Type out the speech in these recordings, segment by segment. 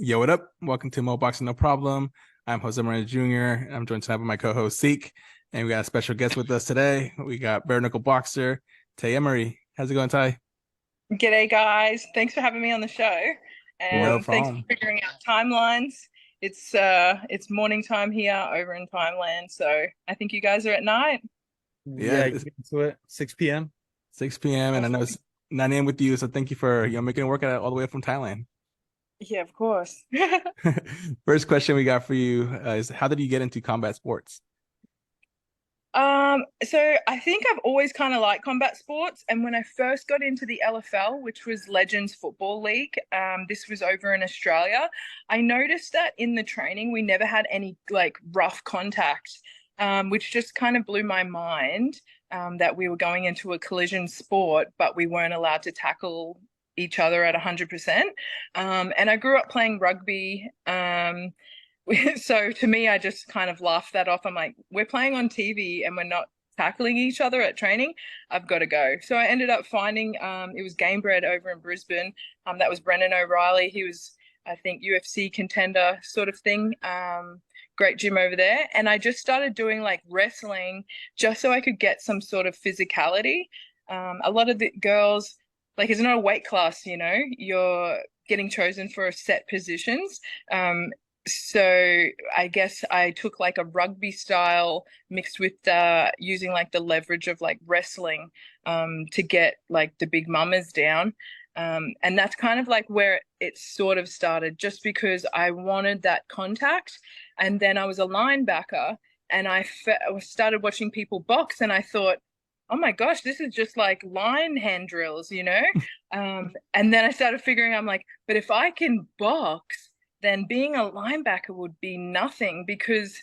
Yo, what up? Welcome to Mo Boxing No Problem. I'm Jose Moreno Jr. I'm joined tonight by my co-host Seek, and we got a special guest with us today. We got bare knuckle boxer Tai Emery. How's it going, Tai? G'day, guys. Thanks for having me on the show, No and thanks for problem. figuring out timelines. It's morning time here over in Thailand, so I think you guys are at night. Yeah, Yeah, it's get into it. 6 p.m. 6 p.m. and I know Awesome. it's 9 a.m. with you, so thank you for making it work out all the way from Thailand. Yeah, of course. First question we got for you is how did you get into combat sports? So I think I've always kind of liked combat sports, and when I first got into the LFL, which was Legends Football League, this was over in Australia, I noticed that in the training we never had any like rough contact, which just kind of blew my mind, that we were going into a collision sport, but we weren't allowed to tackle each other at 100%. And I grew up playing rugby. So to me, I just kind of laughed that off. I'm like, we're playing on TV and we're not tackling each other at training. I've got to go. So I ended up finding it was Game Bread over in Brisbane. That was Brendan O'Reilly. He was, I think, UFC contender sort of thing. Great gym over there. And I just started doing like wrestling just so I could get some sort of physicality. A lot of the girls, like, it's not a weight class, you're getting chosen for set positions. So I guess I took like a rugby style mixed with using like the leverage of like wrestling to get like the big mamas down. And that's kind of like where it sort of started, just because I wanted that contact. And then I was a linebacker and I started watching people box and I thought, oh my gosh, this is just like line hand drills. And then I started figuring, I'm like, but if I can box, then being a linebacker would be nothing, because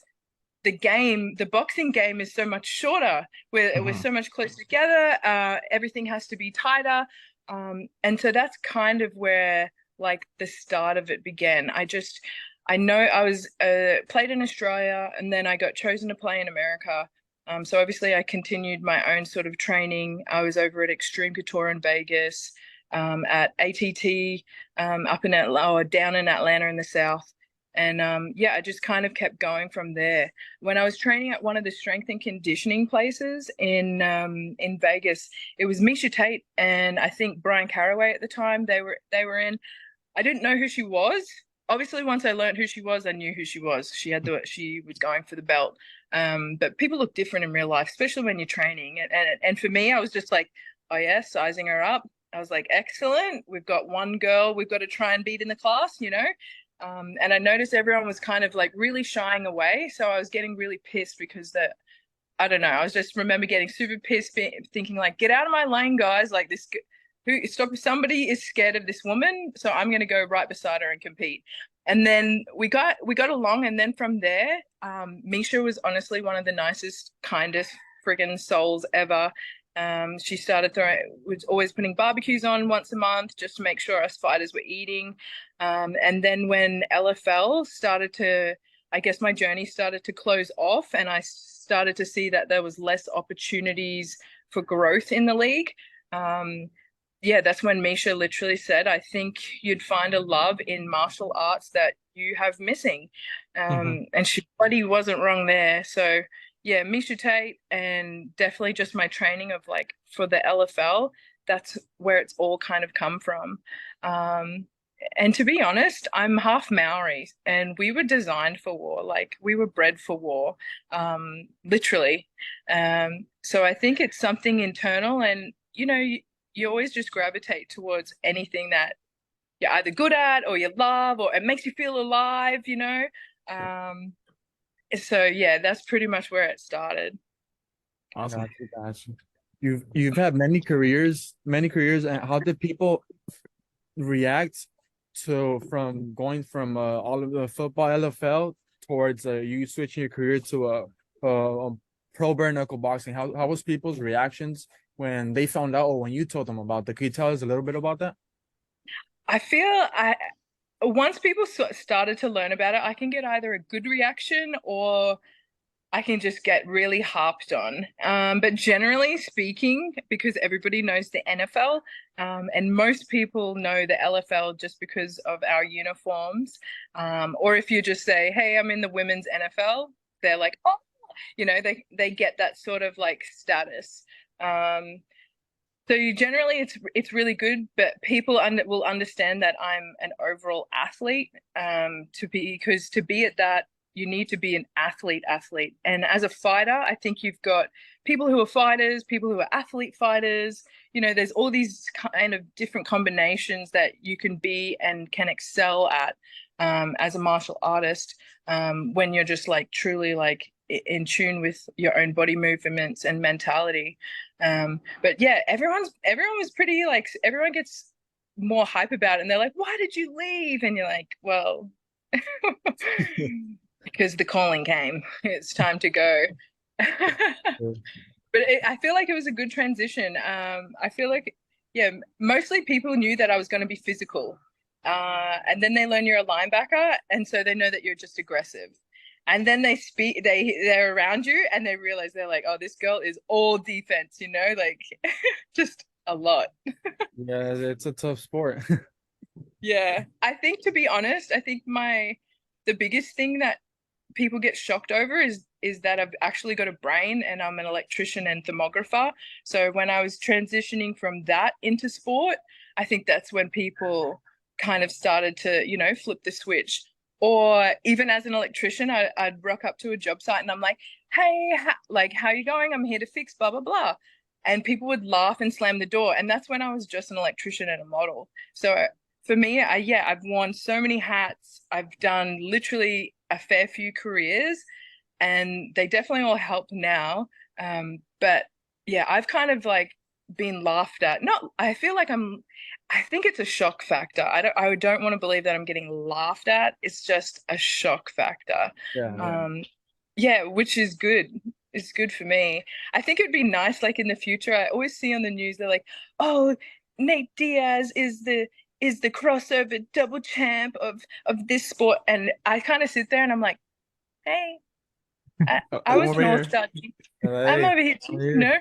the boxing game is so much shorter. We're Mhm. so much closer together. Everything has to be tighter. And so that's kind of where like the start of it began. I know I was played in Australia and then I got chosen to play in America. So obviously I continued my own sort of training. I was over at Extreme Couture in Vegas, at ATT, up in Atlanta, or down in Atlanta in the South. And yeah, I just kind of kept going from there. When I was training at one of the strength and conditioning places in Vegas, it was Misha Tate and I think Brian Caraway at the time. They were in. I didn't know who she was. Obviously, once I learned who she was, I knew who she was. She was going for the belt. But people look different in real life, especially when you're training. And for me, I was just like, oh yeah, sizing her up. I was like, excellent. We've got one girl we've got to try and beat in the class. And I noticed everyone was kind of like really shying away. So I was getting really pissed because I don't know. I was just remember getting super pissed, thinking like, get out of my lane, guys. Like this, stop. Somebody is scared of this woman, so I'm going to go right beside her and compete. And then we got along, and then from there, Misha was honestly one of the nicest, kindest friggin' souls ever. She started was always putting barbecues on once a month just to make sure us fighters were eating. And then when LFL started to, I guess my journey started to close off, and I started to see that there was less opportunities for growth in the league. Yeah, that's when Misha literally said, I think you'd find a love in martial arts that you have missing. Mhm. And she bloody wasn't wrong there. So yeah, Misha Tate, and definitely just my training of like for the LFL, that's where it's all kind of come from. Um, and to be honest, I'm half Maori and we were designed for war. Like we were bred for war, literally. So I think it's something internal, and you always just gravitate towards anything that you're either good at or you love, or it makes you feel alive. Um, so yeah, that's pretty much where it started. Awesome. Got you. You've had many careers, and how did people react to from going from all of the football LFL towards you switching your career to a pro bare knuckle boxing? How was people's reactions when they found out, or when you told them about that? Could you tell us a little bit about that? I feel I Once people started to learn about it, I can get either a good reaction or I can just get really harped on. But generally speaking, because everybody knows the NFL, and most people know the LFL just because of our uniforms. Or if you just say, "Hey, I'm in the women's NFL," they're like, "Oh," they get that sort of like status. So generally it's really good, but people will understand that I'm an overall athlete. Because to be at that, you need to be an athlete. And as a fighter, I think you've got people who are fighters, people who are athlete fighters. There's all these kind of different combinations that you can be and can excel at as a martial artist when you're just like truly like in tune with your own body movements and mentality. But yeah, everyone was pretty like, everyone gets more hype about it, and they're like, "Why did you leave?" And you're like, "Well, because the calling came. It's time to go." But I feel like it was a good transition. I feel like, yeah, mostly people knew that I was going to be physical. And then they learn you're a linebacker, and so they know that you're just aggressive. And then they're around you and they realize, they're like, "Oh, this girl is all defense, like just a lot." Yeah, it's a tough sport. Yeah. I think, to be honest, I think the biggest thing that people get shocked over is that I've actually got a brain, and I'm an electrician and thermographer. So when I was transitioning from that into sport, I think that's when people kind of started to, flip the switch. Or even as an electrician, I'd rock up to a job site and I'm like, "Hey, how you going? I'm here to fix blah, blah, blah." And people would laugh and slam the door. And that's when I was just an electrician and a model. So for me, I've worn so many hats. I've done literally a fair few careers, and they definitely all help now. But yeah, I've kind of like been laughed at. Not, I feel like I think it's a shock factor. I don't want to believe that I'm getting laughed at. It's just a shock factor. Yeah. Yeah, which is good. It's good for me. I think it'd be nice, like in the future. I always see on the news, they're like, "Oh, Nate Diaz is the crossover double champ of this sport," and I kind of sit there and I'm like, "Hey, I I'm was over an here. all-star. I'm Hey, over here too,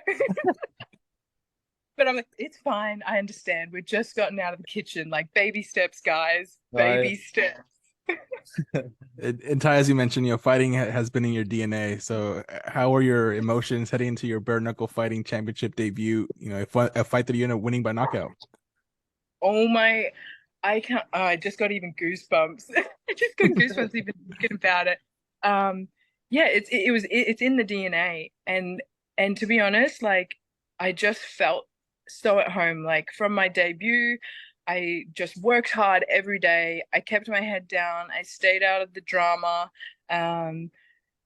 But I'm like, it's fine. I understand. We've just gotten out of the kitchen. Like, baby steps, guys. right. Baby steps. And Tai, as you mentioned, fighting has been in your DNA. So, how were your emotions heading into your bare knuckle fighting championship debut? A fight that you ended up winning by knockout. Oh my, I can't. Oh, I just got even goosebumps. I just got goosebumps even thinking about it. Yeah, it's in the DNA, and to be honest, like I just felt so at home. Like from my debut, I just worked hard every day. I kept my head down. I stayed out of the drama. Um,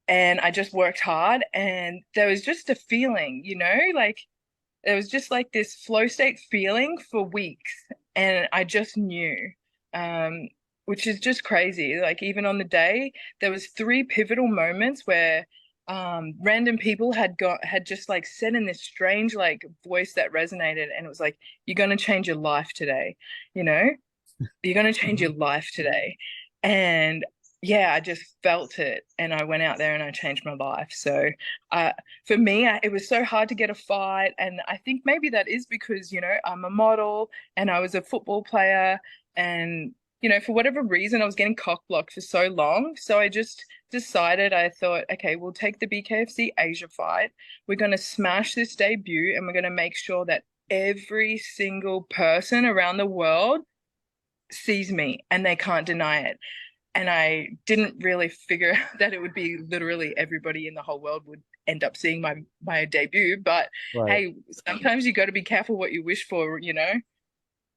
and I just worked hard, and there was just a feeling, like it was just like this flow state feeling for weeks, and I just knew, um, which is just crazy. Like even on the day, there was three pivotal moments where random people had just like said in this strange like voice that resonated, and it was like, "You're gonna change your life today, you know, you're gonna change your life today," and yeah, I just felt it, and I went out there and I changed my life. So for me, it was so hard to get a fight, and I think maybe that is because I'm a model and I was a football player, and for whatever reason I was getting cock blocked for so long. So I just decided, I thought, okay, we'll take the BKFC Asia fight. We're going to smash this debut, and we're going to make sure that every single person around the world sees me and they can't deny it. And I didn't really figure that it would be literally everybody in the whole world would end up seeing my debut. But Right. hey, sometimes you got to be careful what you wish for,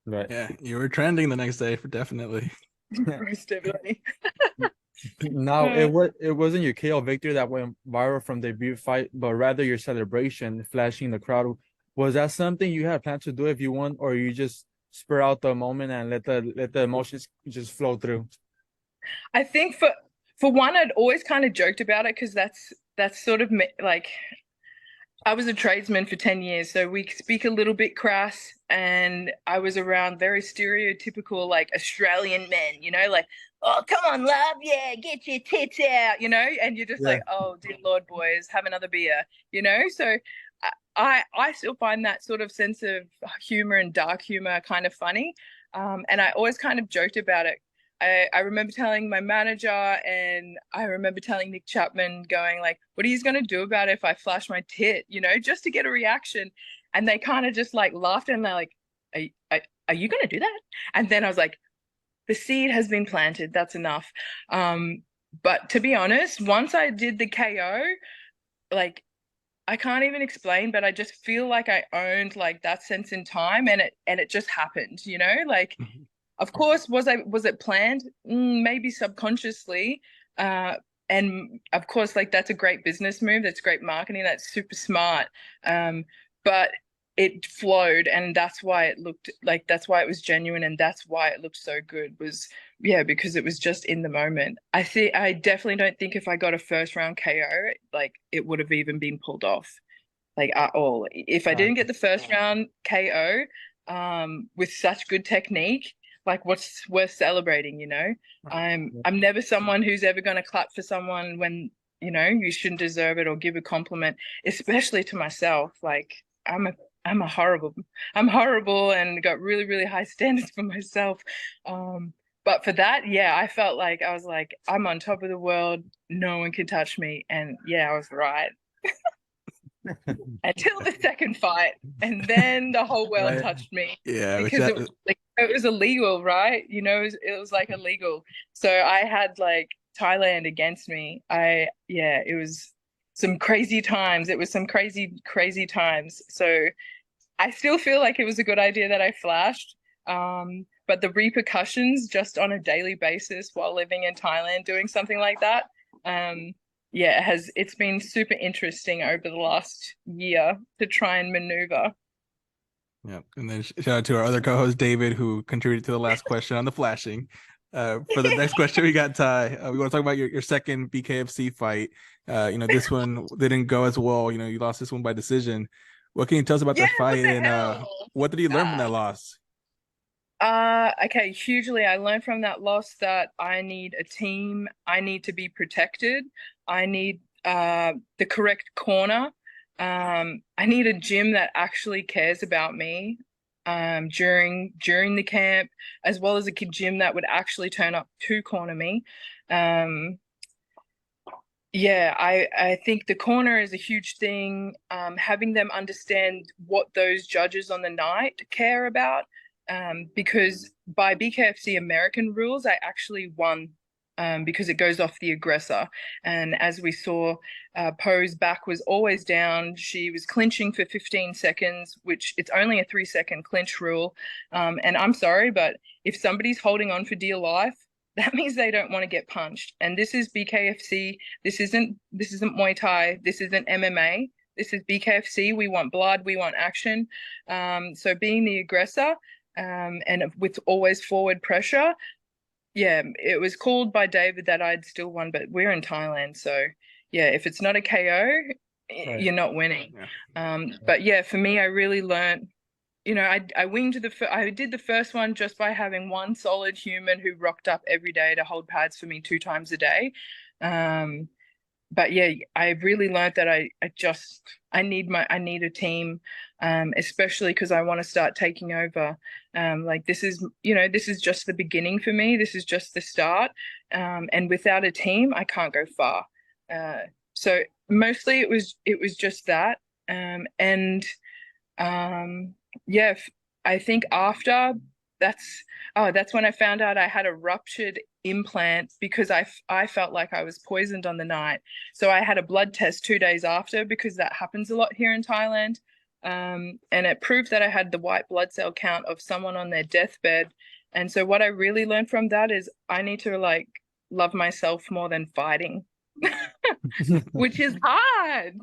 Right. Yeah, you were trending the next day for definitely. Most definitely. Now it wasn't your KO victory that went viral from debut fight, but rather your celebration, flashing the crowd. Was that something you had planned to do if you won, or you just spur out the moment and let the emotions just flow through? I think for one, I'd always kind of joked about it because that's sort of like I was a tradesman for 10 years, so we speak a little bit crass, and I was around very stereotypical, like Australian men, like, oh, come on, love, yeah, get your tits out, and you're just Yeah. like, oh, dear Lord, boys, have another beer, So I still find that sort of sense of humor and dark humor kind of funny. And I always kind of joked about it. I remember telling my manager, and I remember telling Nick Chapman, going like, what are you going to do about it if I flash my tit, just to get a reaction? And they kind of just like laughed, and they're like, are you going to do that? And then I was like, the seed has been planted. That's enough. But to be honest, once I did the KO, like, I can't even explain, but I just feel like I owned like that sense in time, and it just happened, like, of course, was it planned? Maybe subconsciously. And of course, like, that's a great business move. That's great marketing. That's super smart. But it flowed, and that's why it looked like, that's why it was genuine, and that's why it looked so good, was, yeah, because it was just in the moment. I definitely don't think if I got a first round KO, like, it would have even been pulled off, like, at all. If I didn't get the first round KO, with such good technique, like, what's worth celebrating? I'm never someone who's ever going to clap for someone when you shouldn't deserve it, or give a compliment, especially to myself. Like, I'm horrible, and got really, really high standards for myself. But for that, yeah, I felt like I was like, I'm on top of the world, no one can touch me. And yeah, I was right. Until the second fight, and then the whole world touched me. Yeah, Because it was illegal, right? It was like illegal. So I had like Thailand against me. It was some crazy times. It was some crazy, crazy times. So I still feel like it was a good idea that I flashed. But the repercussions just on a daily basis while living in Thailand, doing something like that, it's been super interesting over the last year to try and maneuver. Yeah, and then shout out to our other co-host David, who contributed to the last question on the flashing. For the next question, we got Ty. We want to talk about your second BKFC fight. This one didn't go as well. You lost this one by decision. What can you tell us about that fight, and what did you learn from that loss? Okay, hugely. I learned from that loss that I need a team. I need to be protected. I need the correct corner. I need a gym that actually cares about me during the camp, as well as a gym that would actually turn up to corner me. I think the corner is a huge thing. Having them understand what those judges on the night care about. Because by BKFC American rules, I actually won, because it goes off the aggressor. And as we saw, Poe's back was always down. She was clinching for 15 seconds, which it's only a 3-second clinch rule. And I'm sorry, but if somebody's holding on for dear life, that means they don't want to get punched. And this is BKFC. This isn't Muay Thai. This isn't MMA. This is BKFC. We want blood. We want action. So being the aggressor, and with always forward pressure, it was called by David that I'd still won, but we're in Thailand, so if it's not a KO, you're not winning. But for me, I really learned, I winged I did the first one just by having one solid human who rocked up every day to hold pads for me 2 times a day. But I really learned that I need a team, especially because I want to start taking over. Like, this is just the beginning for me. This is just the start. And without a team, I can't go far. So mostly it was just that. I think after that's when I found out I had a ruptured implant, because I felt like I was poisoned on the night. So I had a blood test 2 days after, because that happens a lot here in Thailand. And it proved that I had the white blood cell count of someone on their deathbed. And so what I really learned from that is I need to like love myself more than fighting, which is hard.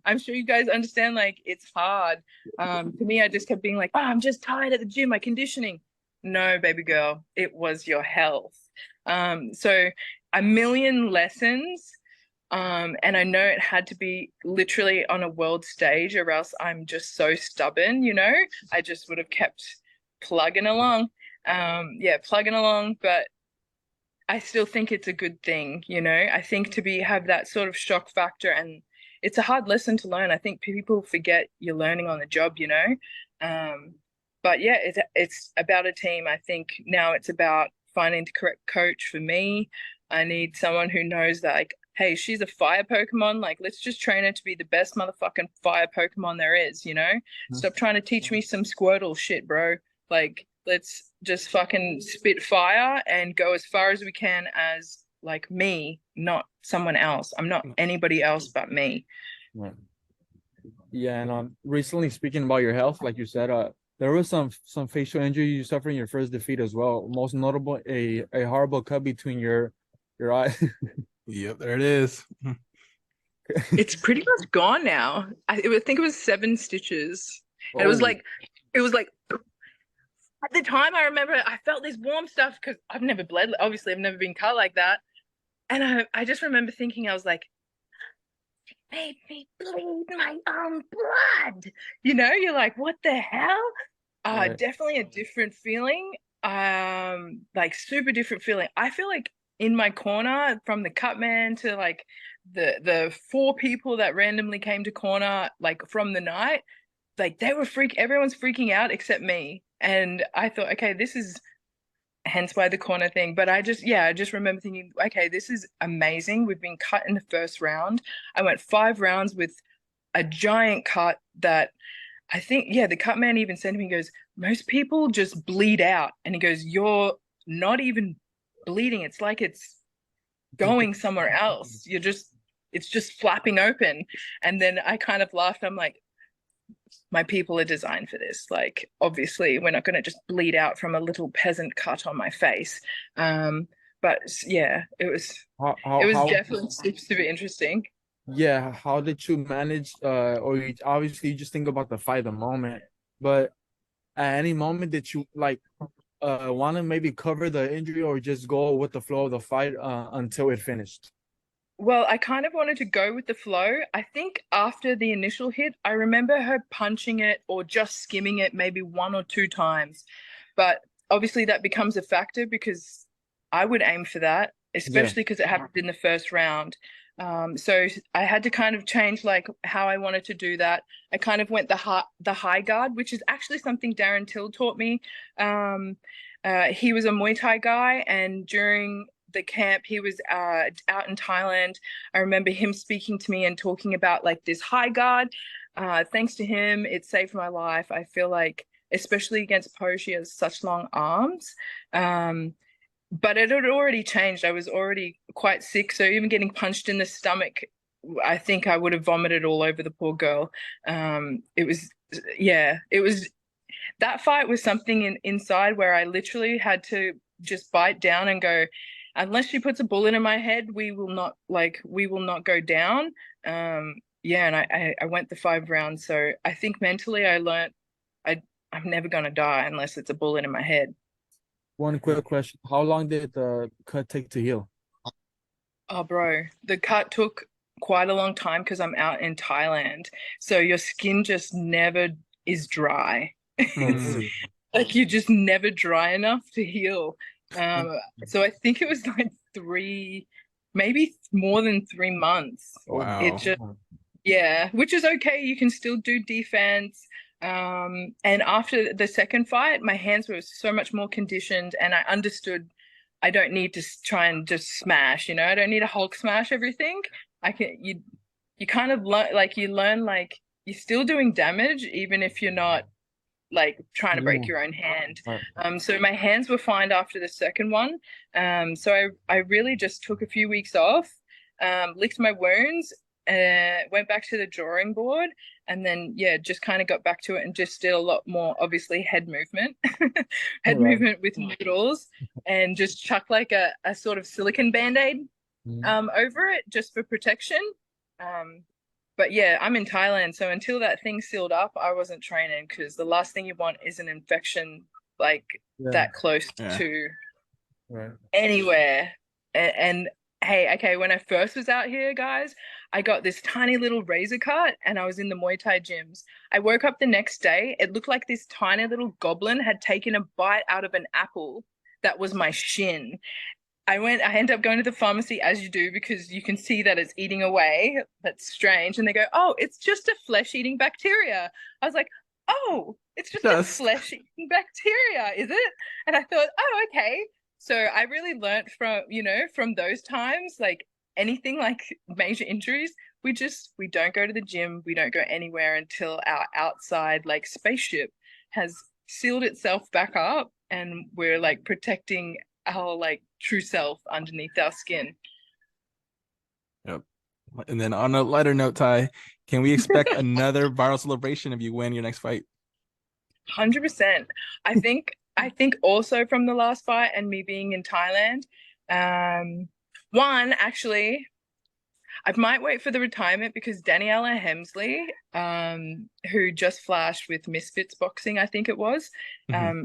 I'm sure you guys understand, like, it's hard. To me, I just kept being like, I'm just tired at the gym, my conditioning. No, baby girl, it was your health. So a million lessons And I know it had to be literally on a world stage, or else I'm just so stubborn, you know. I just would have kept plugging along. Plugging along, but I still think it's a good thing, you know. I think to have that sort of shock factor, and it's a hard lesson to learn. I think people forget you're learning on the job, you know. But yeah, it's about a team. I think now it's about finding the correct coach for me. I need someone who knows that, like, hey, she's a fire Pokemon. Like, let's just train her to be the best motherfucking fire Pokemon there is, you know? Stop trying to teach me some Squirtle shit, bro. Like, let's just fucking spit fire and go as far as we can as, like, me, not someone else. I'm not anybody else but me. Right. Yeah, and recently, speaking about your health, like you said, there was some facial injury you suffered in your first defeat as well. Most notable, a horrible cut between your eye. Yep, there it is. It's pretty much gone now. I think it was 7 stitches. And it was like at the time I remember I felt this warm stuff because I've never bled. Obviously, I've never been cut like that. And I just remember thinking, I was like, made me bleed my own blood. You know, you're like, what the hell? Right. Definitely a different feeling. Like super different feeling. I feel like in my corner, from the cut man to like the 4 people that randomly came to corner, like from the night, like everyone's freaking out except me. And I thought, okay, this is hence why the corner thing. But I just remember thinking, okay, this is amazing. We've been cut in the first round. I went 5 rounds with a giant cut that I think, the cut man even said to me, he goes, most people just bleed out. And he goes, you're not even bleeding. It's like it's going somewhere else. It's just flapping open. And then I kind of laughed. I'm like, my people are designed for this. Like, obviously, we're not going to just bleed out from a little peasant cut on my face. But yeah, it was definitely seems to be interesting. Yeah, how did you manage? Or obviously you just think about the fight, the moment, but at any moment did you like want to maybe cover the injury or just go with the flow of the fight until it finished? Well, I kind of wanted to go with the flow. I think after the initial hit, I remember her punching it or just skimming it maybe 1 or 2 times. But obviously that becomes a factor because I would aim for that, especially because it happened in the first round. So I had to kind of change like how I wanted to do that. I kind of went the high guard, which is actually something Darren Till taught me. He was a Muay Thai guy, and during the camp he was out in Thailand, I remember him speaking to me and talking about like this high guard. Thanks to him, it saved my life. I feel like, especially against Po, she has such long arms. But it had already changed. I was already quite sick, so even getting punched in the stomach, I think I would have vomited all over the poor girl. It was that fight was something inside where I literally had to just bite down and go, unless she puts a bullet in my head, we will not go down. And I went the 5 rounds. So I think mentally I learned I'm never gonna die unless it's a bullet in my head. One quick question: how long did the cut take to heal? Oh, bro, the cut took quite a long time because I'm out in Thailand. So your skin just never is dry. Like you're just never dry enough to heal. So I think it was like 3, maybe more than 3 months. Wow. It just, which is okay. You can still do defense. And after the second fight, my hands were so much more conditioned, and I understood I don't need to try and just smash, I don't need a Hulk smash everything. You kind of learn, like you're still doing damage, even if you're not like trying to break your own hand. So my hands were fine after the second one. So I really just took a few weeks off, licked my wounds, went back to the drawing board, and then just kind of got back to it and just did a lot more, obviously, head movement movement with noodles, and just chuck like a sort of silicone band-aid over it just for protection. But yeah, I'm in Thailand, so until that thing sealed up, I wasn't training, because the last thing you want is an infection like that close to anywhere. And Hey, okay, when I first was out here, guys, I got this tiny little razor cut and I was in the Muay Thai gyms. I woke up the next day, it looked like this tiny little goblin had taken a bite out of an apple that was my shin. I ended up going to the pharmacy as you do because you can see that it's eating away. That's strange. And they go, oh, it's just a flesh-eating bacteria. I was like, oh, it's just a Just. flesh-eating bacteria, is it? And I thought, oh, okay. So I really learned from, from those times, like anything like major injuries, we don't go to the gym, we don't go anywhere until our outside like spaceship has sealed itself back up and we're like protecting our like true self underneath our skin. Yep. And then on a lighter note, Ty, can we expect another viral celebration if you win your next fight? 100%. I think also from the last fight and me being in Thailand, one actually, I might wait for the retirement because Daniela Hemsley, who just flashed with Misfits Boxing, I think it was,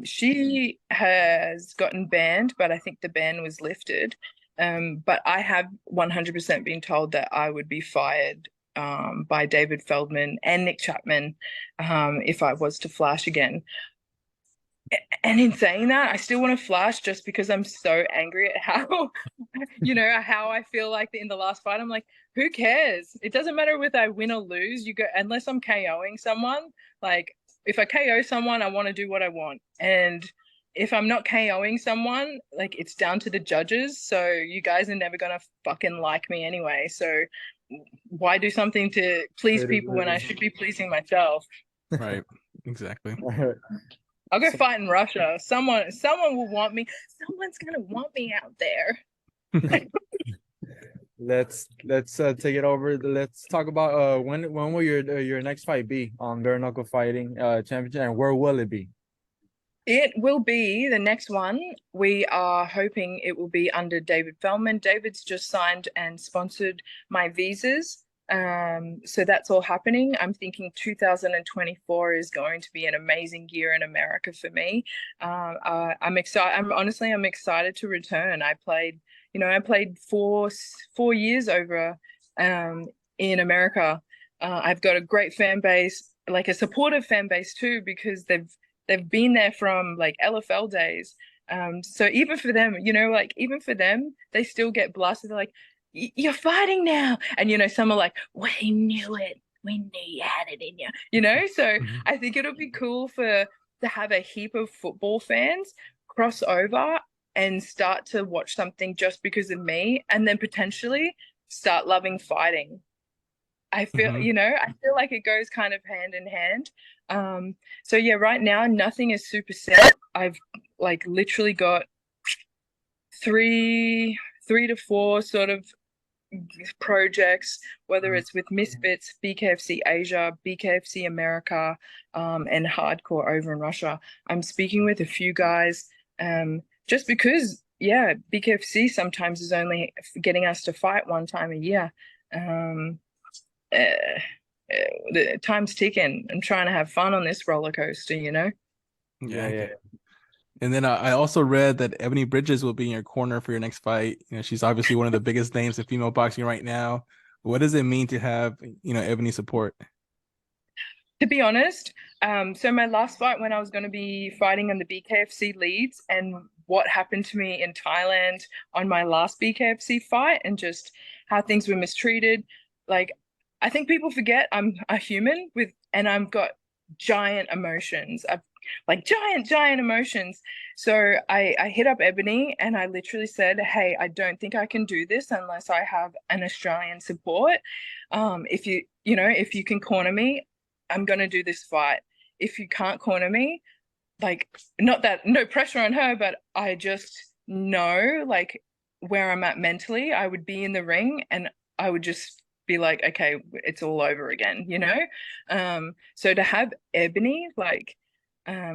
she has gotten banned, but I think the ban was lifted. But I have 100% been told that I would be fired by David Feldman and Nick Chapman if I was to flash again. And in saying that, I still want to flash just because I'm so angry at how, how I feel like in the last fight. I'm like, who cares? It doesn't matter whether I win or lose. You go, unless I'm KOing someone. Like, if I KO someone, I want to do what I want. And if I'm not KOing someone, like, it's down to the judges. So you guys are never gonna fucking like me anyway. So why do something to please people when I should be pleasing myself? Right. Exactly. I'll go fight in Russia. Someone will want me. Someone's gonna want me out there. Let's take it over. Let's talk about when will your next fight be on bare knuckle fighting championship, and where will it be? It will be the next one. We are hoping it will be under David Feldman. David's just signed and sponsored my visas. So that's all happening. I'm thinking 2024 is going to be an amazing year in America for me. I'm excited. I'm excited to return. I played 4 years over in America. I've got a great fan base, like a supportive fan base too, because they've been there from like LFL days. So even for them, they still get blasted. They're like, you're fighting now. And, some are like, we knew it. We knew you had it in you, So I think it'll be cool to have a heap of football fans cross over and start to watch something just because of me, and then potentially start loving fighting. I feel, I feel like it goes kind of hand in hand. So yeah, right now nothing is super set. I've like literally got three to four sort of projects, whether it's with Misfits, BKFC Asia, BKFC America, and Hardcore over in Russia. I'm speaking with a few guys, just because, yeah, BKFC sometimes is only getting us to fight one time a year. The time's ticking. I'm trying to have fun on this roller coaster, Yeah. And then I also read that Ebony Bridges will be in your corner for your next fight. She's obviously one of the biggest names in female boxing right now. What does it mean to have, Ebony support? To be honest, so my last fight when I was going to be fighting on the BKFC leads, and what happened to me in Thailand on my last BKFC fight, and just how things were mistreated. Like, I think people forget I'm a human and I've got giant emotions. I've like giant emotions. So I hit up Ebony and I literally said, hey, I don't think I can do this unless I have an Australian support. If you can corner me, I'm going to do this fight. If you can't corner me, like, not that, no pressure on her, but I just know like where I'm at mentally. I would be in the ring and I would just be like, okay, it's all over again, So to have Ebony, like,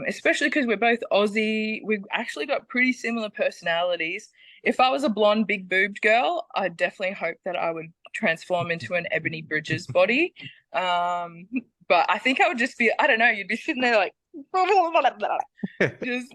especially because we're both Aussie, we've actually got pretty similar personalities. If I was a blonde, big boobed girl, I'd definitely hope that I would transform into an Ebony Bridges body. But I think I would just be, I don't know, you'd be sitting there like, just,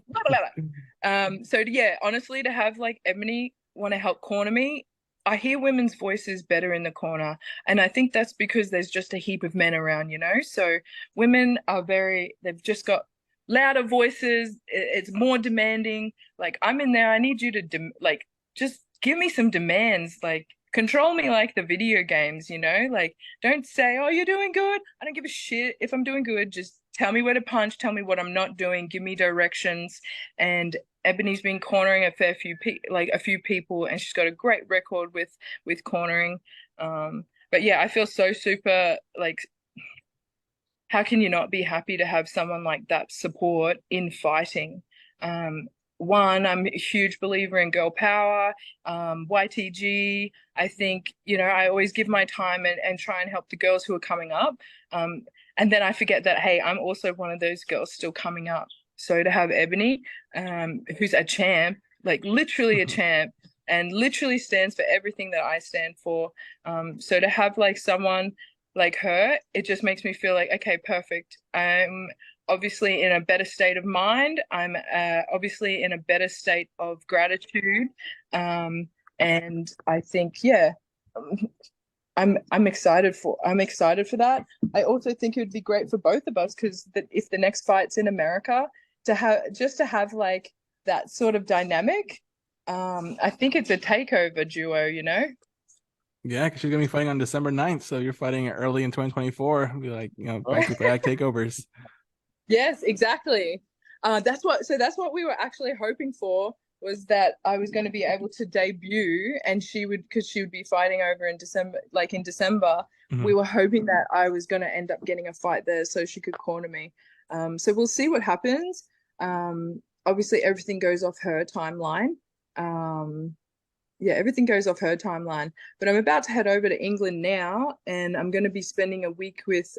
so yeah, honestly, to have like Ebony want to help corner me, I hear women's voices better in the corner. And I think that's because there's just a heap of men around, you know? So women are they've just got louder voices. It's more demanding. Like, I'm in there. I need you to, like, just give me some demands. Like, control me like the video games, you know? Like, don't say, oh, you're doing good. I don't give a shit if I'm doing good. Just tell me where to punch. Tell me what I'm not doing. Give me directions. And Ebony's been cornering a few people, and she's got a great record with cornering. But yeah, I feel so super like. How can you not be happy to have someone like that support in fighting? One, I'm a huge believer in girl power. YTG, I think, you know, I always give my time and try and help the girls who are coming up. And then I forget that, hey, I'm also one of those girls still coming up. So to have Ebony, who's a champ, like literally a champ, and literally stands for everything that I stand for. So to have like someone like her, it just makes me feel like, okay, perfect. I'm obviously in a better state of mind. I'm obviously in a better state of gratitude. And I think, yeah, I'm excited for that. I also think it would be great for both of us, because if the next fight's in America, to have like that sort of dynamic, I think it's a takeover duo, you know? Yeah, because she's gonna be fighting on December 9th, so you're fighting early in 2024. Be like, you know, back to back takeovers. Yes, exactly. That's what we were actually hoping for, was that I was going to be able to debut, and because she would be fighting over in December, like in December. Mhm. We were hoping that I was going to end up getting a fight there so she could corner me. So we'll see what happens. Obviously everything goes off her timeline. Yeah, everything goes off her timeline. But I'm about to head over to England now, and I'm going to be spending a week with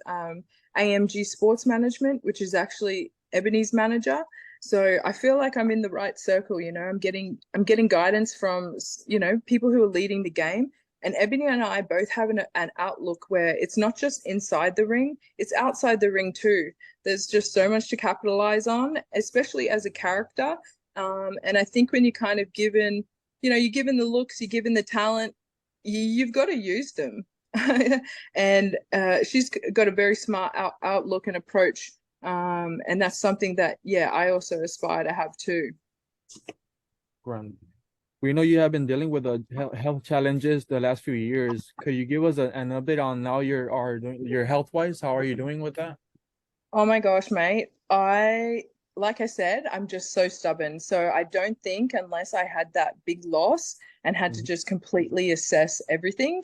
AMG Sports Management, which is actually Ebony's manager. So I feel like I'm in the right circle, you know. I'm getting guidance from, you know, people who are leading the game. And Ebony and I both have an outlook where it's not just inside the ring, it's outside the ring too. There's just so much to capitalize on, especially as a character. And I think when you're kind of given, you know, you're given the looks, you're given the talent, you've got to use them. And she's got a very smart outlook and approach. And that's something that, yeah, I also aspire to have too. Grand. We know you have been dealing with the health challenges the last few years. Could you give us an update on now your health wise? How are you doing with that? Oh my gosh, mate. Like I said, I'm just so stubborn. So I don't think, unless I had that big loss and had to just completely assess everything.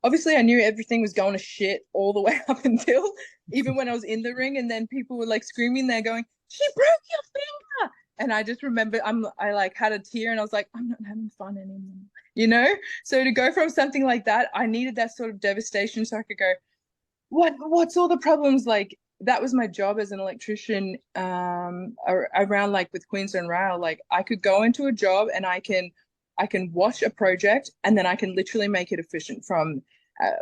Obviously, I knew everything was going to shit all the way up until even when I was in the ring, and then people were like screaming there going, "She broke your finger." And I just remember I like had a tear, and I was like, I'm not having fun anymore, you know? So to go from something like that, I needed that sort of devastation so I could go, what's all the problems? Like, that was my job as an electrician, around like with Queensland Rail. Like, I could go into a job and I can watch a project, and then I can literally make it efficient from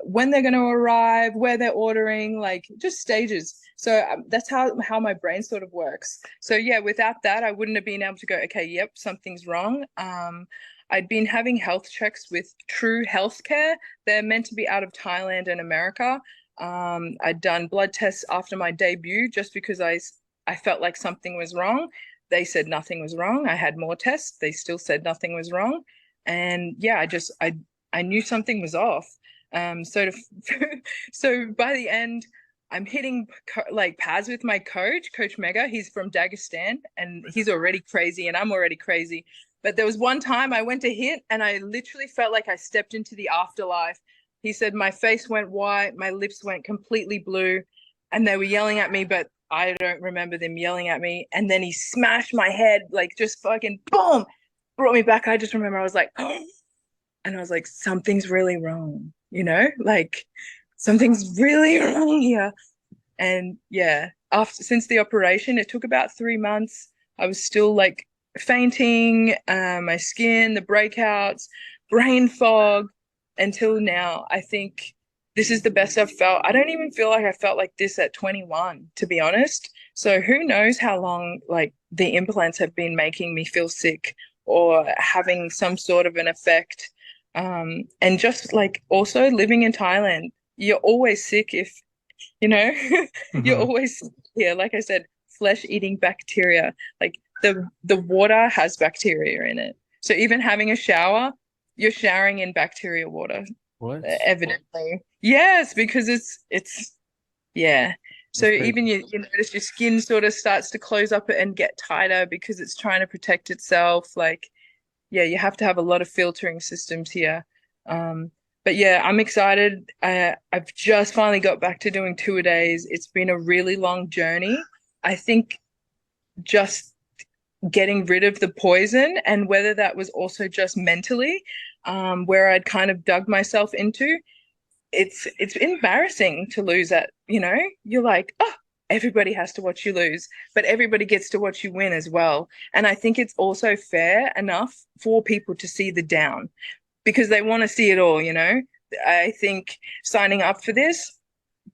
when they're going to arrive, where they're ordering, like just stages. So that's how my brain sort of works. So yeah, without that, I wouldn't have been able to go, okay, yep, something's wrong. I'd been having health checks with True Healthcare. They're meant to be out of Thailand and America. I'd done blood tests after my debut just because I felt like something was wrong. They said nothing was wrong. I had more tests. They still said nothing was wrong. And yeah, I knew something was off. So by the end, I'm hitting like pads with my Coach Mega. He's from Dagestan, and he's already crazy, and I'm already crazy. But there was one time I went to hit, and I literally felt like I stepped into the afterlife. He said my face went white, my lips went completely blue, and they were yelling at me, but I don't remember them yelling at me. And then he smashed my head, like just fucking boom, brought me back. I just remember I was like, oh, and I was like, something's really wrong, you know, like something's really wrong here. And yeah, since the operation, it took about 3 months. I was still like fainting, my skin, the breakouts, brain fog, until now. I think this is the best I've felt. I don't even feel like I felt like this at 21, to be honest. So who knows how long like the implants have been making me feel sick or having some sort of an effect. And just like also living in Thailand, you're always sick if, you know, you're Mhm. always here. Like I said, flesh-eating bacteria. Like the water has bacteria in it. So even having a shower, you're showering in bacteria water, What? evidently. Yes, because it's yeah. So That's even crazy. you notice your skin sort of starts to close up and get tighter because it's trying to protect itself. Like, yeah, you have to have a lot of filtering systems here. Um, but yeah, I'm excited. I've just finally got back to doing 2-a-days. It's been a really long journey. I think just getting rid of the poison, and whether that was also just mentally, where I'd kind of dug myself into, it's embarrassing to lose at, you're like, oh, everybody has to watch you lose, but everybody gets to watch you win as well. And I think it's also fair enough for people to see the down because they want to see it all. I think signing up for this,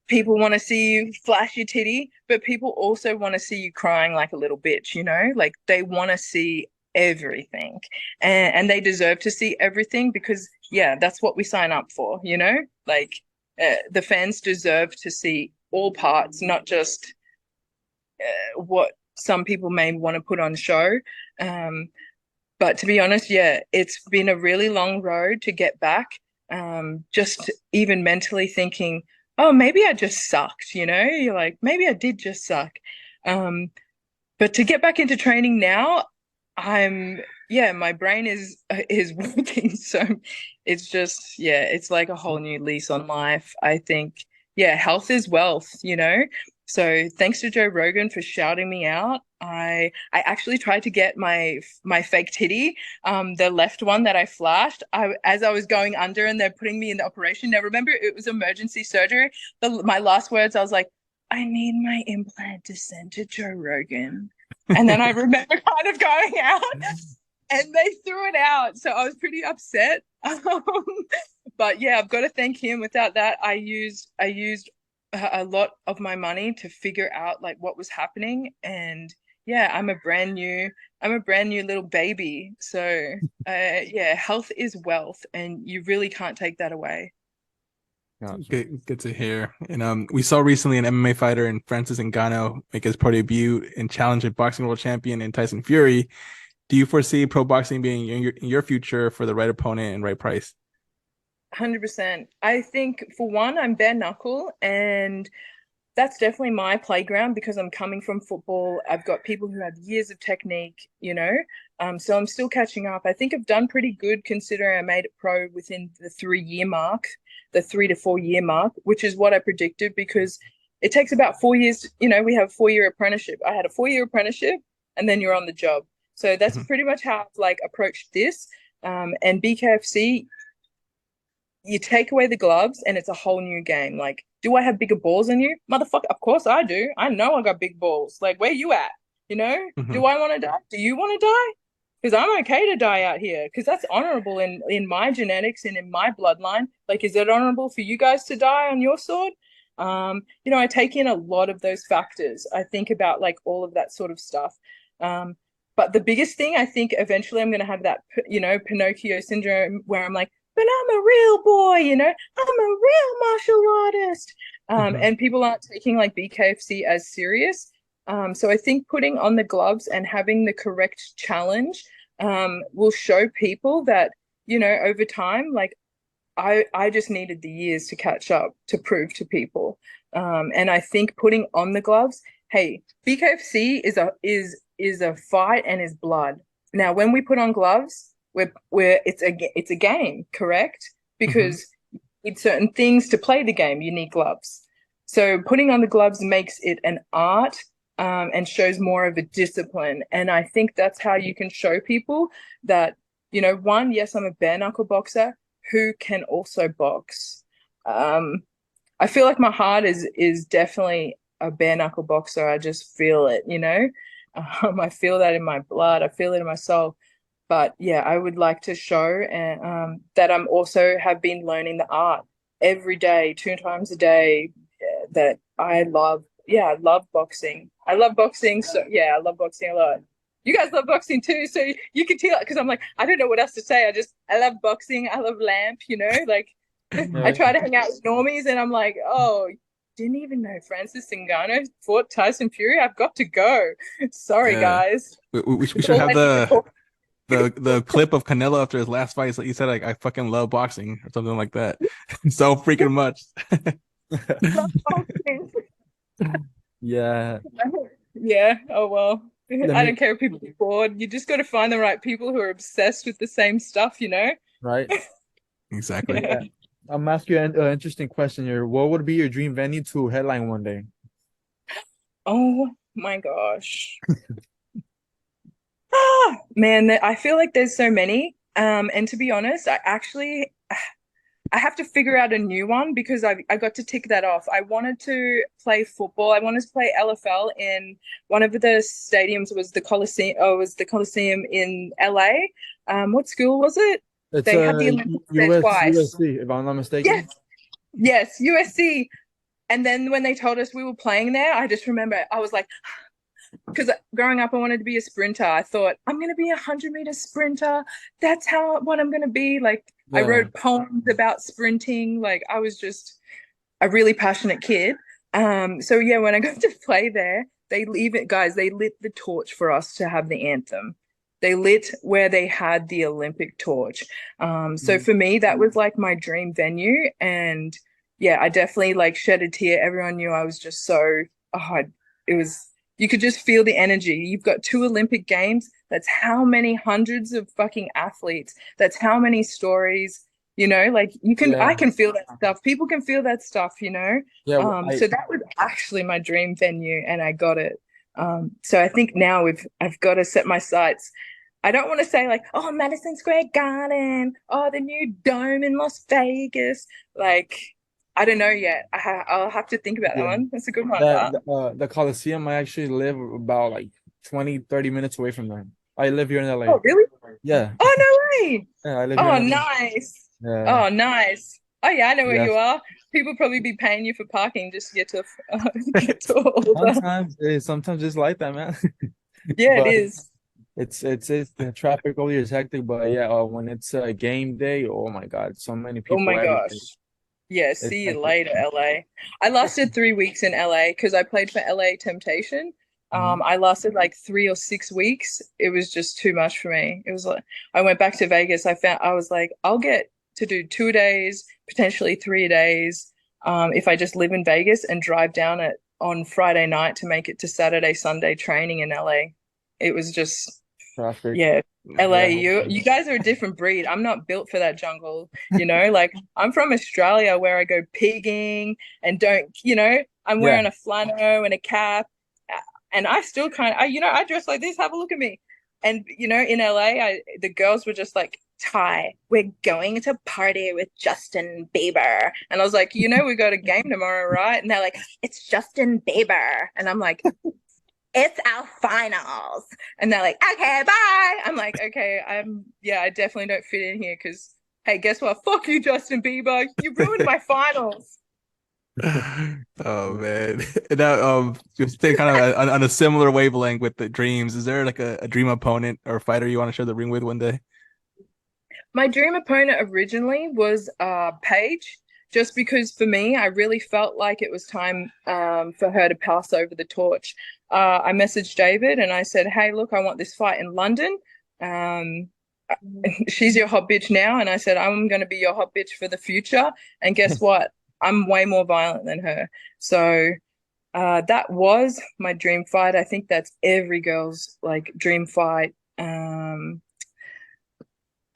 people want to see you flash your titty, but people also want to see you crying like a little bitch. Like they want to see everything, and they deserve to see everything because, yeah, that's what we sign up for. Like the fans deserve to see all parts, not just what some people may want to put on show. Um, but to be honest, yeah, it's been a really long road to get back. Just even mentally thinking, oh, maybe I just sucked. You're like, maybe I did just suck. But to get back into training now, yeah, my brain is working. So it's just, yeah, it's like a whole new lease on life. I think, yeah, health is wealth. So thanks to Joe Rogan for shouting me out. I actually tried to get my fake titty, the left one that I flashed. As I was going under and they're putting me in the operation. Now remember, it was emergency surgery. My last words, I was like, I need my implant to send to Joe Rogan. And then I remember kind of going out and they threw it out. So I was pretty upset. But yeah, I've got to thank him. Without that, I used a lot of my money to figure out like what was happening. And yeah, I'm a brand new little baby. So yeah, health is wealth and you really can't take that away. Gotcha. Good to hear. And we saw recently an MMA fighter in Francis Ngannou make his pro debut and challenge a boxing world champion in Tyson Fury. Do you foresee pro boxing being in your future for the right opponent and right price? 100%. I think for one, I'm bare knuckle, and that's definitely my playground because I'm coming from football. I've got people who have years of technique. So I'm still catching up. I think I've done pretty good considering I made it pro within the 3-year mark, the 3 to 4 year mark, which is what I predicted because it takes about 4 years. We have 4-year apprenticeship. I had a 4-year apprenticeship and then you're on the job. So that's Mhm. pretty much how I've like approached this. And BKFC, you take away the gloves and it's a whole new game. Like, do I have bigger balls than you? Motherfucker, of course I do. I know I got big balls. Like, where you at? Do Mhm. I want to die? Do you want to die? Because I'm okay to die out here because that's honorable in my genetics and in my bloodline. Like, is it honorable for you guys to die on your sword? I take in a lot of those factors. I think about like all of that sort of stuff. Um, but the biggest thing, I think eventually I'm going to have that, Pinocchio syndrome where I'm like, but I'm a real boy, I'm a real martial artist. Mhm. And people aren't taking like BKFC as serious. So I think putting on the gloves and having the correct challenge will show people that, over time, like I just needed the years to catch up to prove to people. And I think putting on the gloves, hey, BKFC is a fight and is blood. Now, when we put on gloves, we're it's a game, correct? Mhm. Because with certain things to play the game, you need gloves. So putting on the gloves makes it an art, and shows more of a discipline. And I think that's how you can show people that, one, yes, I'm a bare knuckle boxer who can also box. Um, I feel like my heart is definitely a bare knuckle boxer. I just feel it. I feel that in my blood. I feel it in my soul. But yeah, I would like to show and that I'm also have been learning the art every day, 2 times a day. That I love. Yeah, I love boxing. I love boxing. So yeah, I love boxing a lot. You guys love boxing too, so you can tell because I'm like, I don't know what else to say. I love boxing. I love Lamp. Like I try to hang out with normies, and I'm like, oh, didn't even know Francis Ngannou fought Tyson Fury. I've got to go. Sorry, Yeah. guys. We should have the clip of Canelo after his last fight. So he said, like, I fucking love boxing or something like that. So freaking much. Yeah. Yeah. Oh well. Let I me don't care if people are bored. You just got to find the right people who are obsessed with the same stuff. right. Exactly. Yeah. I'm asking you an interesting question here. What would be your dream venue to headline one day? Oh my gosh. Man, I feel like there's so many. And to be honest, I have to figure out a new one because I got to tick that off. I wanted to play football. I wanted to play LFL in one of the stadiums was the Coliseum. Oh, it was the Coliseum in LA. What school was it? It's They had the Olympics there twice. USC, if I'm not mistaken. Yes, USC. And then when they told us we were playing there, I just remember I was like, because growing up, I wanted to be a sprinter. I thought I'm going to be 100-meter sprinter. That's what I'm going to be. Like I Yeah. wrote poems about sprinting. Like I was just a really passionate kid. So yeah, when I got to play there, they lit the torch for us to have the anthem. They lit where they had the Olympic torch. So for me, that was like my dream venue. And yeah, I definitely like shed a tear. Everyone knew I was just it was, you could just feel the energy. You've got 2 Olympic Games. That's how many hundreds of fucking athletes. That's how many stories, like I can feel that stuff. People can feel that stuff. Yeah. So that was actually my dream venue and I got it. So I think now I've got to set my sights. I don't want to say like, oh, Madison Square Garden, oh, the new dome in Las Vegas. Like, I don't know yet. I'll have to think about that one. That's a good one. The Coliseum, I actually live about like 20-30 minutes away from there. I live here in LA. Oh, really? Yeah. Oh, no way. Yeah, I live here in LA. Nice. Yeah. Oh, nice. Oh, yeah, I know where you are. People probably be paying you for parking just to get to all Sometimes it's like that, man. Yeah, But it is. it's the traffic over here is hectic, but yeah, when it's a game day, oh my God, so many Oh people my everywhere. gosh. Yeah, It's see you hectic. later, LA. I lasted 3 weeks in LA because I played for LA Temptation. I lasted like 3 or 6 weeks. It was just too much for me. It was like I went back to Vegas. I was like, I'll get to do 2 days, potentially 3 days, if I just live in Vegas and drive down it on Friday night to make it to Saturday, Sunday training in LA. It was just Traffic. yeah. LA, Yeah. you guys are a different breed. I'm not built for that jungle, like I'm from Australia where I go pigging and I'm wearing a flannel and a cap and I still I dress like this. Have a look at me. And in LA, the girls were just like, Tai, we're going to party with Justin Bieber. And I was like, we got a game tomorrow, right? And they're like, it's Justin Bieber. And I'm like, it's our finals. And they're like, okay, bye. I'm like, okay, I definitely don't fit in here because, hey, guess what? Fuck you, Justin Bieber. You ruined my finals. Oh man. Now just stay kind of on a similar wavelength with the dreams. Is there like a dream opponent or fighter you want to share the ring with one day? My dream opponent originally was Paige, just because for me, I really felt like it was time for her to pass over the torch. I messaged David and I said, hey, look, I want this fight in London. She's your hot bitch now. And I said, I'm going to be your hot bitch for the future. And guess what? I'm way more violent than her. So that was my dream fight. I think that's every girl's like dream fight.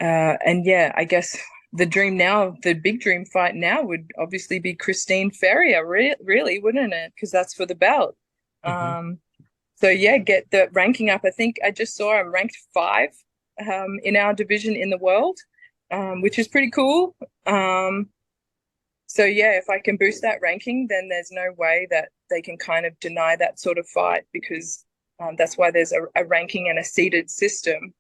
And yeah, I guess the big dream fight now would obviously be Christine Ferrier, really, wouldn't it? Because that's for the belt. So yeah, get the ranking up. I think I just saw I'm ranked 5 in our division in the world, which is pretty cool. So yeah, if I can boost that ranking, then there's no way that they can kind of deny that sort of fight because that's why there's a ranking and a seeded system.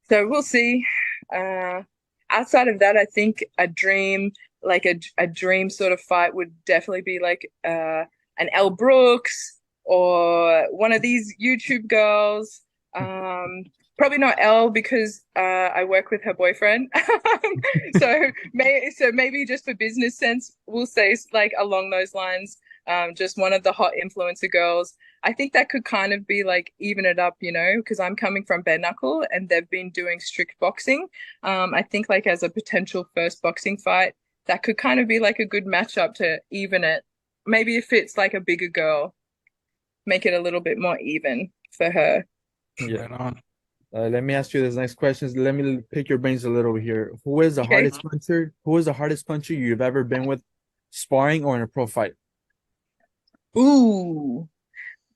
So we'll see. Outside of that, I think a dream, like a dream sort of fight would definitely be like an Elle Brooks or one of these YouTube girls. Probably not Elle because I work with her boyfriend. So maybe just for business sense, we'll say like along those lines, just one of the hot influencer girls. I think that could kind of be like even it up, you know, because I'm coming from bare knuckle and they've been doing strict boxing. I think like as a potential first boxing fight, that could kind of be like a good matchup to even it. Maybe if it's like a bigger girl, make it a little bit more even for her. Yeah. Right on. Let me ask you this next question. Let me pick your brains a little bit here. Who is the Okay. hardest puncher? Who is the hardest puncher you've ever been with, sparring or in a pro fight? Ooh,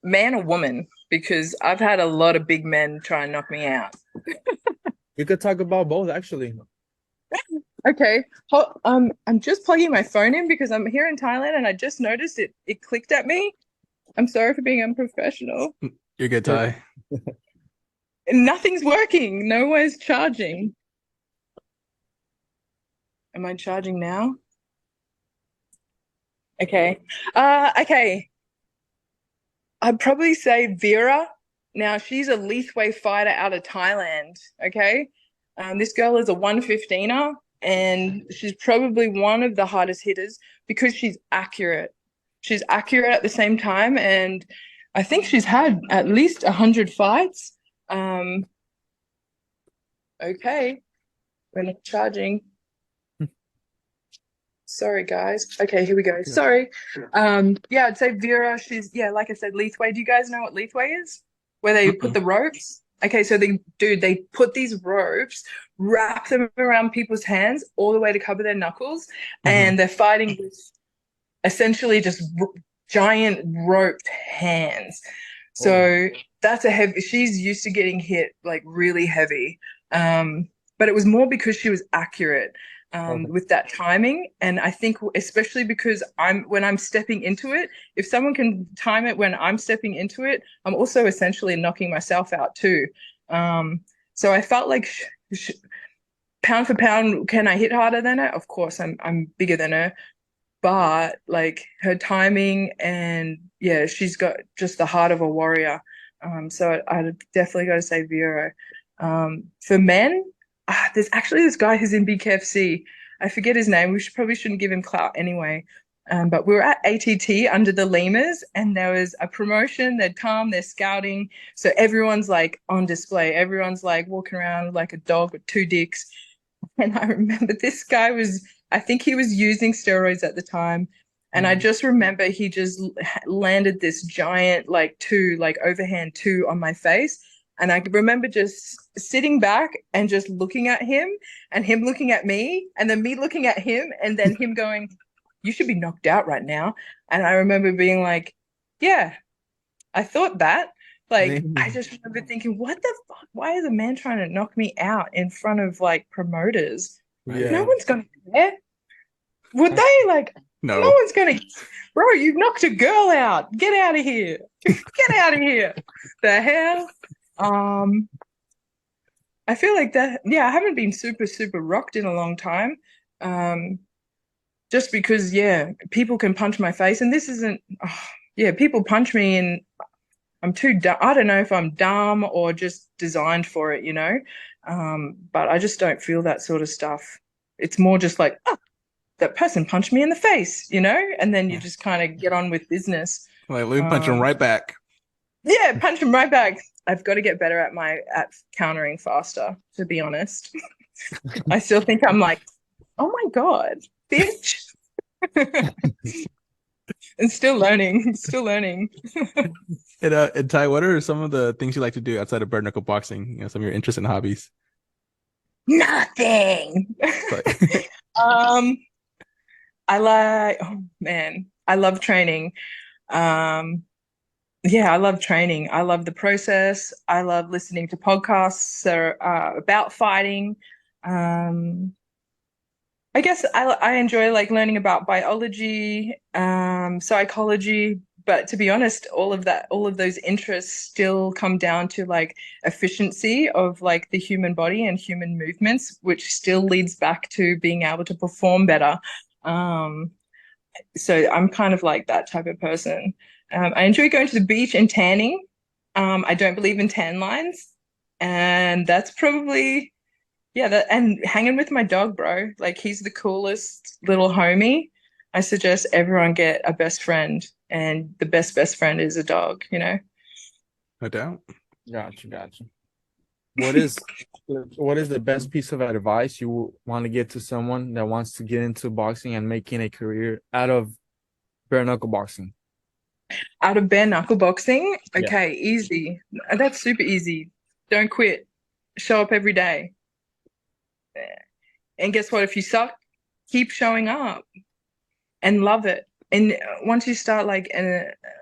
man or woman? Because I've had a lot of big men try and knock me out. You could talk about both, actually. Okay. I'm just plugging my phone in because I'm here in Thailand and I just noticed it clicked at me. I'm sorry for being unprofessional. You're good, Tai. Nothing's working. Nowhere's charging. Am I charging now? Okay. Okay. I'd probably say Vera. Now she's a lethwei fighter out of Thailand. Okay. This girl is a 115er and she's probably one of the hardest hitters because she's accurate. She's accurate at the same time, and I think she's had at least 100 fights. Okay, we're not charging. Sorry, guys. Okay, here we go. Sorry. Yeah, I'd say Vera. She's like I said, lethwei. Do you guys know what lethwei is? Where they put the ropes? Okay, so they put these ropes, wrap them around people's hands all the way to cover their knuckles, and they're fighting with essentially just giant roped hands. So that's a heavy. She's used to getting hit like really heavy, but it was more because she was accurate with that timing. And I think especially because when I'm stepping into it, if someone can time it when I'm stepping into it, I'm also essentially knocking myself out too. So I felt like pound for pound, can I hit harder than her? Of course, I'm bigger than her. But like her timing and she's got just the heart of a warrior. So I'd definitely got to say Vero. For men, there's actually this guy who's in BKFC. I forget his name. Probably shouldn't give him clout anyway. But we were at ATT under the lemurs and there was a promotion. They'd come, they're scouting. So everyone's like on display. Everyone's like walking around like a dog with two dicks. And I remember this guy I think he was using steroids at the time. And I just remember he just landed this giant overhand two on my face. And I remember just sitting back and just looking at him and him looking at me and then me looking at him and then him going, you should be knocked out right now. And I remember being like, yeah, I thought that. Like, I just remember thinking, what the fuck? Why is a man trying to knock me out in front of like promoters? Yeah. No one's going to care. Would they? Like, No. No one's going to. Bro, you knocked a girl out. Get out of here. Get out of here. The hell? I feel like that. Yeah, I haven't been super, super rocked in a long time. Just because, people can punch my face. And this isn't. People punch me and I'm too dumb. I don't know if I'm dumb or just designed for it, you know. But I just don't feel that sort of stuff. It's more just like, that person punched me in the face, you know, and then you just kind of get on with business. Like, let me punch him right back. Yeah, punch him right back. I've got to get better at countering faster, to be honest. I still think I'm like, oh my God, bitch. And still learning. And Tai, what are some of the things you like to do outside of bare knuckle boxing? You know, some of your interests and hobbies. Nothing. I love training. I love training. I love the process. I love listening to podcasts about fighting. I guess I enjoy like learning about biology, psychology, but to be honest, all of those interests still come down to like efficiency of like the human body and human movements, which still leads back to being able to perform better. So I'm kind of like that type of person. I enjoy going to the beach and tanning. I don't believe in tan lines, and that's probably yeah. That and hanging with my dog, bro. Like he's the coolest little homie. I suggest everyone get a best friend, and the best friend is a dog. You know. No doubt. Gotcha. What is the best piece of advice you want to give to someone that wants to get into boxing and making a career out of bare knuckle boxing? Out of bare knuckle boxing, Yeah. okay, easy. That's super easy. Don't quit. Show up every day. And guess what? If you suck, keep showing up and love it. And once you start like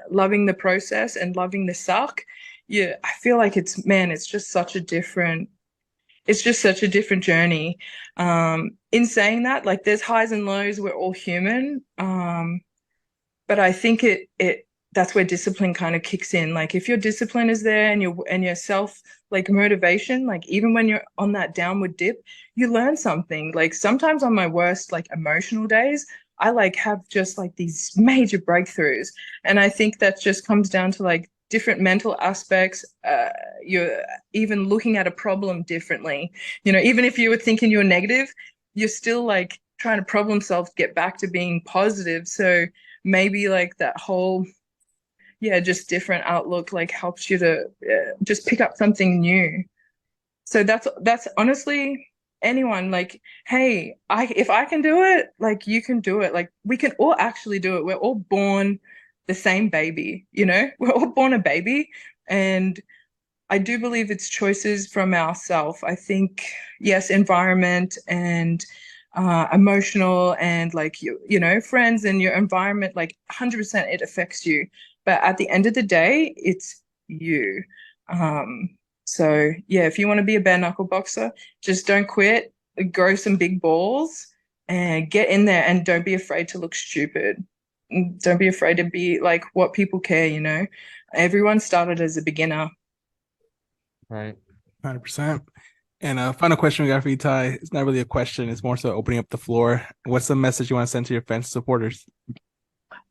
loving the process and loving the suck, yeah, I feel like it's just such a different journey. In saying that, like there's highs and lows, we're all human. But I think it that's where discipline kind of kicks in. Like if your discipline is there and your self like motivation, like even when you're on that downward dip, you learn something. Like sometimes on my worst like emotional days, I like have just like these major breakthroughs. And I think that just comes down to like different mental aspects. You're even looking at a problem differently. You know, even if you were thinking you were negative, you're still like trying to problem solve, get back to being positive. So maybe like that whole just different outlook like helps you to just pick up something new. So that's honestly anyone like, hey, if I can do it, like you can do it. Like we can all actually do it. We're all born the same baby, you know. We're all born a baby, and I do believe it's choices from ourself. I think, yes, environment and emotional and like you know, friends and your environment, like 100% it affects you. But at the end of the day, it's you. Um, so yeah, if you want to be a bare knuckle boxer, just don't quit, grow some big balls and get in there and don't be afraid to look stupid. Don't be afraid to be like what people care, you know. Everyone started as a beginner. Right. 100%. And final question we got for you, Ty. It's not really a question. It's more so opening up the floor. What's the message you want to send to your fans supporters?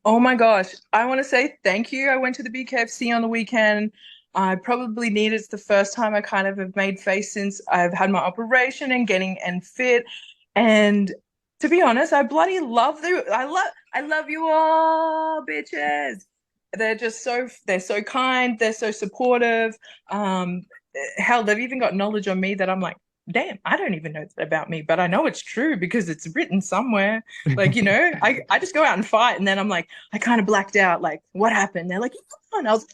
Oh my gosh. I want to say thank you. I went to the BKFC on the weekend. I probably needed it's the first time I kind of have made face since I've had my operation and getting and fit. And to be honest, I bloody love I love you all, bitches. They're so kind, they're so supportive. Hell, they've even got knowledge on me that I'm like, damn, I don't even know that about me, but I know it's true because it's written somewhere. Like, you know, I just go out and fight and then I'm like, I kind of blacked out. Like, what happened? They're like, and I was,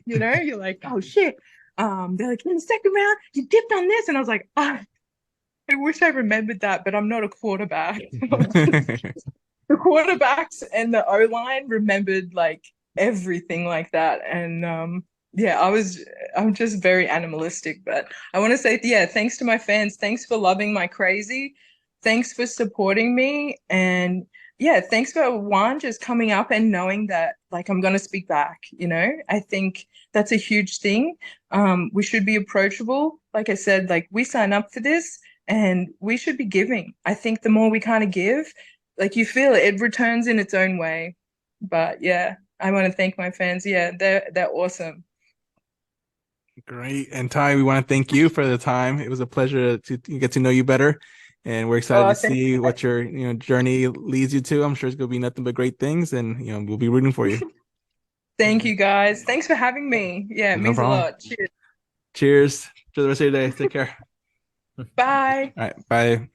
you know, you're like, oh shit. They're like, in the second round, you dipped on this. And I was like, oh, I wish I remembered that, but I'm not a quarterback. The quarterbacks and the O line remembered like everything like that. And yeah, I'm just very animalistic, but I want to say, yeah, thanks to my fans. Thanks for loving my crazy. Thanks for supporting me. And yeah, thanks for one, just coming up and knowing that like I'm gonna speak back, you know. I think that's a huge thing. We should be approachable. Like I said, like we sign up for this and we should be giving. I think the more we kind of give, like you feel it returns in its own way. But yeah, I want to thank my fans. Yeah, they're awesome. Great. And Ty, we want to thank you for the time. It was a pleasure to get to know you better. And we're excited to Thank see what your journey leads you to. I'm sure it's gonna be nothing but great things, and we'll be rooting for you. thank you guys. Thanks for having me. Yeah, it No means a problem. lot. Cheers. Cheers. For the rest of your day. Take care. Bye. All right. Bye.